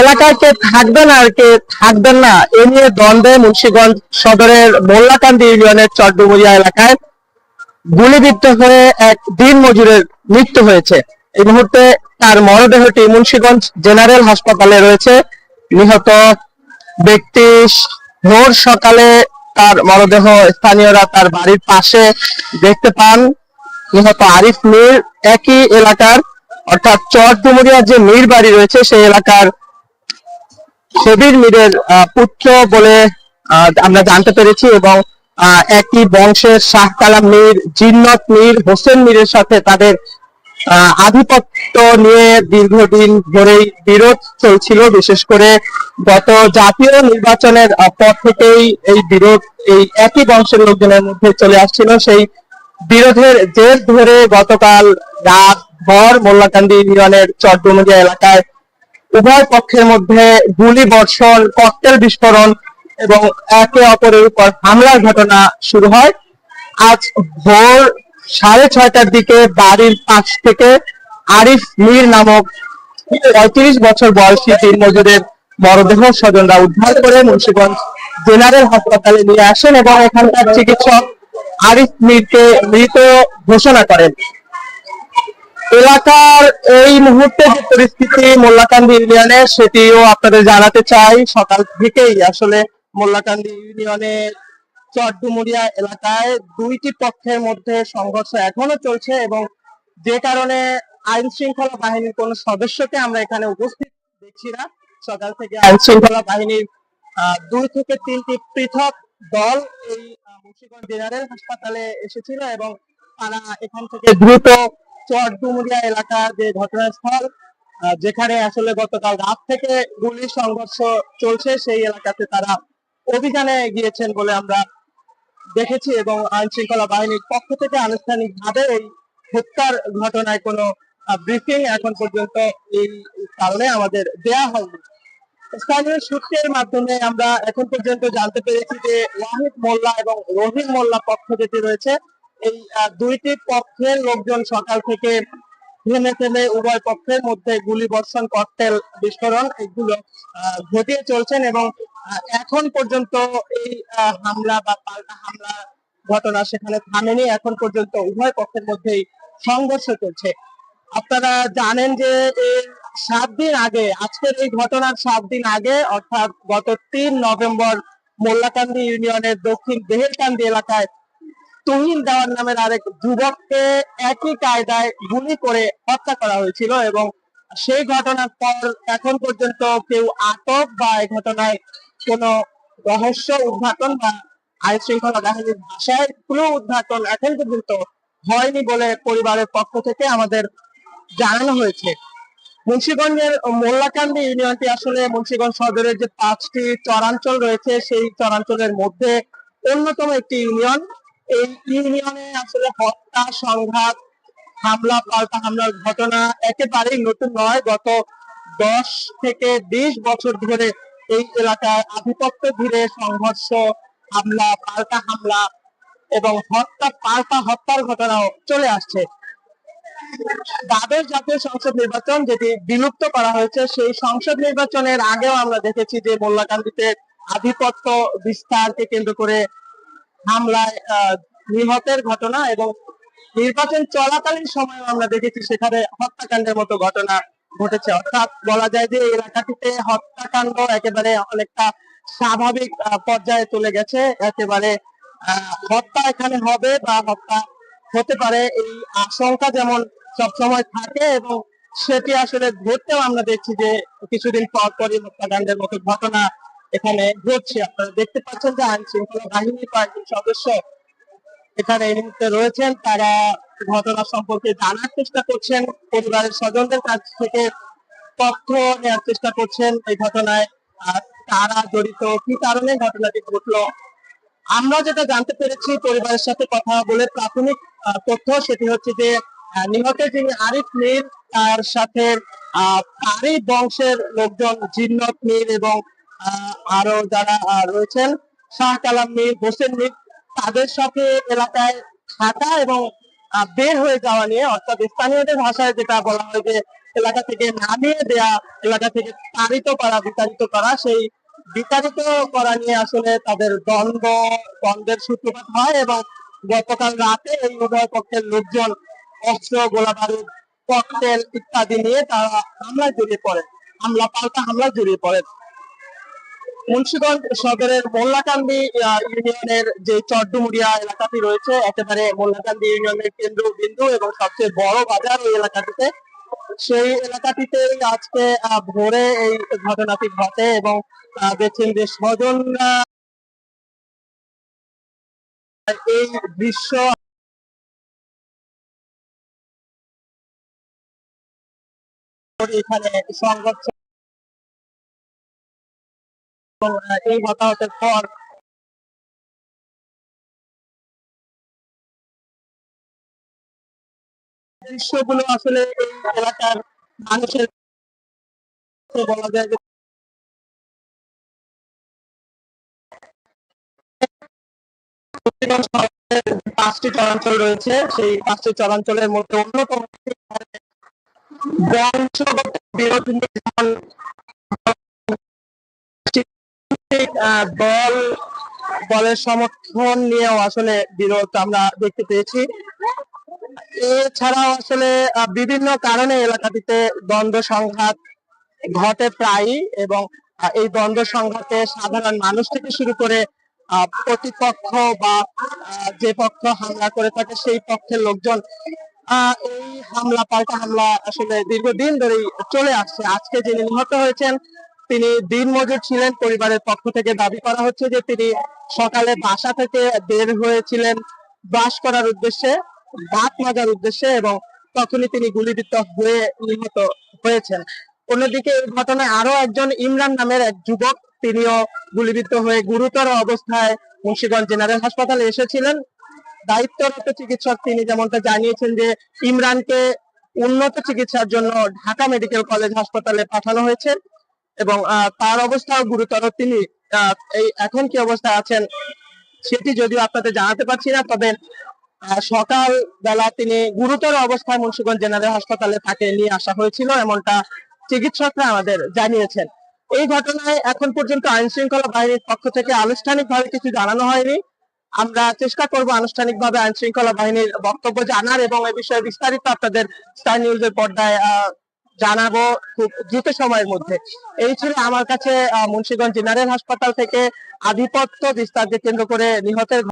এলাকায় কে থাকবেন আর কে থাকবেন না এ নিয়ে দ্বন্দ্বে মুন্সিগঞ্জ সদরের মোল্লাকান্দি ইউনিয়নের চরডুমুরিয়া এলাকায় গুলিবিদ্ধ হয়ে এক দিন মজুরের মৃত্যু হয়েছে। এই মুহূর্তে তার মরদেহটি মুন্সিগঞ্জ জেনারেল হাসপাতালে রয়েছে। নিহত ব্যক্তি ভোর সকালে তার মরদেহ স্থানীয়রা তার বাড়ির পাশে দেখতে পান। নিহত আরিফ মীর একই এলাকার অর্থাৎ চরডুমুরিয়ার যে মীর বাড়ি রয়েছে সেই এলাকার কবির মীরের পুত্র বলে আমরা জানতে পেরেছি এবং একই বংশের শাহ কালাম মীর, জিন্নত মীর, হোসেন মীরের সাথে তাদের আধিপত্য নিয়ে দীর্ঘদিন ধরেই বিরোধ চলছিল। বিশেষ করে গত জাতীয় নির্বাচনের পর থেকেই এই বিরোধ এই একই বংশের লোকজনের মধ্যে চলে আসছিল। সেই বিরোধের জের ধরে গতকাল রাত ভর মোল্লাকান্দি ইউনিয়নের চরডুমুরিয়া এলাকায় উভয় পক্ষের মধ্যে গুলি বর্ষণ, ককটেল বিস্ফোরণ এবং একে অপরের উপর হামলার ঘটনা শুরু হয়। আজ ভোর 6:30টার দিকে বাড়ির পাশ থেকে আরিফ মীর নামক 35 বছর বয়সী দিন মজুরের মরদেহ স্বজনরা উদ্ধার করে মুন্সিগঞ্জ জেনারেল হাসপাতালে নিয়ে আসেন এবং এখানকার চিকিৎসক আরিফ মীরকে মৃত ঘোষণা করেন। এলাকার এই মুহূর্তে যে পরিস্থিতি মোল্লাকান্দি ইউনিয়নে সেটিও আপনাদের জানাতে চাই। সকাল থেকেই আসলে মোল্লাকান্দি ইউনিয়নের চরডুমুরিয়া এলাকায় দুইটি পক্ষের মধ্যে সংঘর্ষ এখনো চলছে এবং যে কারণে আইন শৃঙ্খলা বাহিনীর কোন সদস্যকে আমরা এখানে উপস্থিত দেখছি না। সকাল থেকে আইন শৃঙ্খলা বাহিনীর 2 থেকে 3টি পৃথক দল এই মুন্সিগঞ্জ জেনারেল হাসপাতালে এসেছিল এবং তারা এখান থেকে দ্রুত চরডুমুরিয়া এলাকা যে ঘটনাস্থল যেখানে আসলে গতকাল রাত থেকে গুলি সংঘর্ষ চলছে সেই এলাকাতে তারা অভিযানে গিয়েছেন বলে আমরা দেখেছি এবং আইন শৃঙ্খলা বাহিনীর পক্ষ থেকে আনুষ্ঠানিকভাবে এই হত্যার ঘটনায় কোনো ব্রিফিং এখন পর্যন্ত এই কারণে আমাদের দেয়া হয়নি। স্থানীয় সূত্রের মাধ্যমে আমরা এখন পর্যন্ত জানতে পেরেছি যে ওয়াহিদ মোল্লা এবং রহিম মোল্লা পক্ষ যেটি রয়েছে এই দুইটি পক্ষের লোকজন সকাল থেকে থেমে থেমে উভয় পক্ষের মধ্যে গুলি বর্ষণ, ককটেল বিস্ফোরণ এগুলো ঘটিয়ে চলছেন এবং এখন পর্যন্ত এই হামলা বা পাল্টা হামলা ঘটনা সেখানে থামেনি। এখন পর্যন্ত উভয় পক্ষের মধ্যেই সংঘর্ষ চলছে। আপনারা জানেন যে এর 7 দিন আগে, আজকের এই ঘটনার 7 দিন আগে অর্থাৎ গত 3 নভেম্বর মোল্লাকান্দি ইউনিয়নের দক্ষিণ বেহেরকান্দি এলাকায় তুহিন দেওয়ান নামের আরেক যুবককে একই কায়দায় গুলি করে হত্যা করা হয়েছিল এবং সেই ঘটনার পর এখন পর্যন্ত কেউ আটক বা এই ঘটনায় কোনো রহস্য উদ্ঘাটন বা আইন শৃঙ্খলা বাহিনীর ভাষায় ক্লু উদ্ঘাটন এখন পর্যন্ত হয়নি বলে পরিবারের পক্ষ থেকে আমাদের জানানো হয়েছে। মুন্সিগঞ্জের মোল্লাকান্দি ইউনিয়নটি আসলে মুন্সিগঞ্জ সদরের যে 5টি চরাঞ্চল রয়েছে সেই চরাঞ্চলের মধ্যে অন্যতম একটি ইউনিয়ন। এই ইউনিয়নে আসলে হত্যা, সংঘাত, হামলা, পাল্টা হামলার ঘটনা একেবারেই নতুন নয়। গত 10 থেকে 20 বছর ধরে এই এলাকায় আধিপত্য ঘিরে সংঘর্ষ, হামলা, পাল্টা হামলা এবং হত্যা, পাল্টা হত্যার ঘটনাও চলে আসছে। দ্বাদশ জাতীয় সংসদ নির্বাচন যেটি বিলুপ্ত করা হয়েছে সেই সংসদ নির্বাচনের আগেও আমরা দেখেছি যে মোল্লাকান্দিতে আধিপত্য বিস্তারকে কেন্দ্র করে হামলায় নিহতের ঘটনা এবং নির্বাচন চলাকালীন সময় আমরা দেখেছি সেখানে হত্যাকাণ্ডের মতো ঘটনা ঘটেছে। অর্থাৎ বলা যায় যে এই এলাকাটিতে হত্যাকাণ্ড একেবারে অনেকটা স্বাভাবিক পর্যায়ে চলে গেছে। একেবারে হত্যা এখানে হবে বা হত্যা হতে পারে এই আশঙ্কা যেমন সবসময় থাকে এবং সেটি আসলে ঘটতেও আমরা দেখছি যে কিছুদিন পর পরই হত্যাকাণ্ডের মতো ঘটনা এখানে ঘটছে। আপনারা দেখতে পাচ্ছেন যে আইন শৃঙ্খলা বাহিনীর কয়েকজন সদস্য এখানে এই মুহূর্তে রয়েছেন। তারা ঘটনা সম্পর্কে জানার চেষ্টা করছেন, পরিবারের স্বজনদের কাছ থেকে তথ্য নেওয়ার চেষ্টা করছেন এই ঘটনায় তারা জড়িত, কি কারণে ঘটনাটি ঘটলো। আমরা যেটা জানতে পেরেছি পরিবারের সাথে কথা বলে প্রাথমিক তথ্য সেটি হচ্ছে যে নিহতের যিনি আরিফ মীর তার সাথে তারই বংশের লোকজন জিন্নত মীর এবং আরো যারা রয়েছেন শাহ কালাম মীর, হোসেন মীর তাদের সাথে এলাকায় থাকা এবং বের হয়ে যাওয়া নিয়ে, অর্থাৎ স্থানীয়দের ভাষায় যেটা বলা হয় যে এলাকা থেকে নামিয়ে দেয়া, এলাকা থেকে বিতাড়িত করা, সেই বিতাড়িত করা নিয়ে আসলে তাদের দ্বন্দ্বের সূত্রপাত হয় এবং গতকাল রাতে এই উভয় পক্ষের লোকজন অস্ত্র, গোলাবারুদ, ককটেল ইত্যাদি নিয়ে তারা পাল্টা হামলায় জড়িয়ে পড়ে। মুন্সিগঞ্জ সদরের মোল্লাকান্দি ইউনিয়নের যে চরডুমুরিয়া এলাকাটি রয়েছে, একেবারে মোল্লাকান্দি ইউনিয়নের কেন্দ্রবিন্দু এবং সবচেয়ে বড় বাজার ওই এলাকাটিতে, সেই এলাকাটিতে আজকে ভোরে এই ঘটনাটি ঘটে এবং দেখছেন যে স্বজনরা এই দৃশ্য এখানে সংঘর্ষ এই হতাহতের পর দৃশ্যগুলো আসলে এই এলাকার মানুষের বলা যায় যে 5টি চরাঞ্চল রয়েছে, সেই 5টি চরাঞ্চলের মধ্যে অন্যতম বংশগত বিরোধ দল দলের সমর্থন নিয়েও আসলে বিরোধ আমরা দেখতে পেয়েছি। এছাড়াও আসলে বিভিন্ন কারণে এলাকাটিতে দ্বন্দ্ব সংঘাত ঘটে প্রায়ই এবং এই দ্বন্দ্ব সংঘাতে সাধারণ মানুষ থেকে শুরু করে প্রতিপক্ষ বা যে পক্ষ হামলা করে থাকে সেই পক্ষের লোকজন এই পাল্টা হামলা আসলে দীর্ঘদিন ধরেই চলে আসছে। আজকে যিনি নিহত হয়েছেন তিনি দিনমজুর ছিলেন। পরিবারের পক্ষ থেকে দাবি করা হচ্ছে যে তিনি সকালে বাসা থেকে বের হয়েছিলেন ব্রাশ করার উদ্দেশ্যে, দাঁত মাজার উদ্দেশ্যে, এবং তখনই তিনি গুলিবিদ্ধ হয়ে নিহত হয়েছেন। অন্যদিকে এই ঘটনায় আরো একজন ইমরান নামের এক যুবক, তিনিও গুলিবিদ্ধ হয়ে গুরুতর অবস্থায় মুন্সিগঞ্জ জেনারেল হাসপাতালে এসেছিলেন। দায়িত্বরত চিকিৎসক তিনি যেমনটা জানিয়েছেন যে ইমরানকে উন্নত চিকিৎসার জন্য ঢাকা মেডিকেল কলেজ হাসপাতালে পাঠানো হয়েছে এবং তার অবস্থাও গুরুতর। তিনি এই এখন কি অবস্থায় আছেন সেটি যদিও আপনাদের জানাতে পারছি না, তবে সকাল বেলা তিনি গুরুতর অবস্থায় মুন্সিগঞ্জ জেনারেল হাসপাতালে তাকে নিয়ে আসা হয়েছিল, এমনটা চিকিৎসকরা আমাদের জানিয়েছেন। এই ঘটনায় এখন পর্যন্ত আইন শৃঙ্খলা বাহিনীর পক্ষ থেকে আনুষ্ঠানিকভাবে কিছু জানানো হয়নি। আমরা চেষ্টা করব আনুষ্ঠানিকভাবে আইন শৃঙ্খলা বাহিনীর বক্তব্য জানার এবং এ বিষয়ে বিস্তারিত আপনাদের স্টার নিউজের পর্দায় জানাবো খুব দ্রুত সময়ের মধ্যে। এই ছিল আমার কাছে মুন্সিগঞ্জ জেনারেল হাসপাতাল থেকে আধিপত্য বিস্তারকে কেন্দ্র করে নিহতের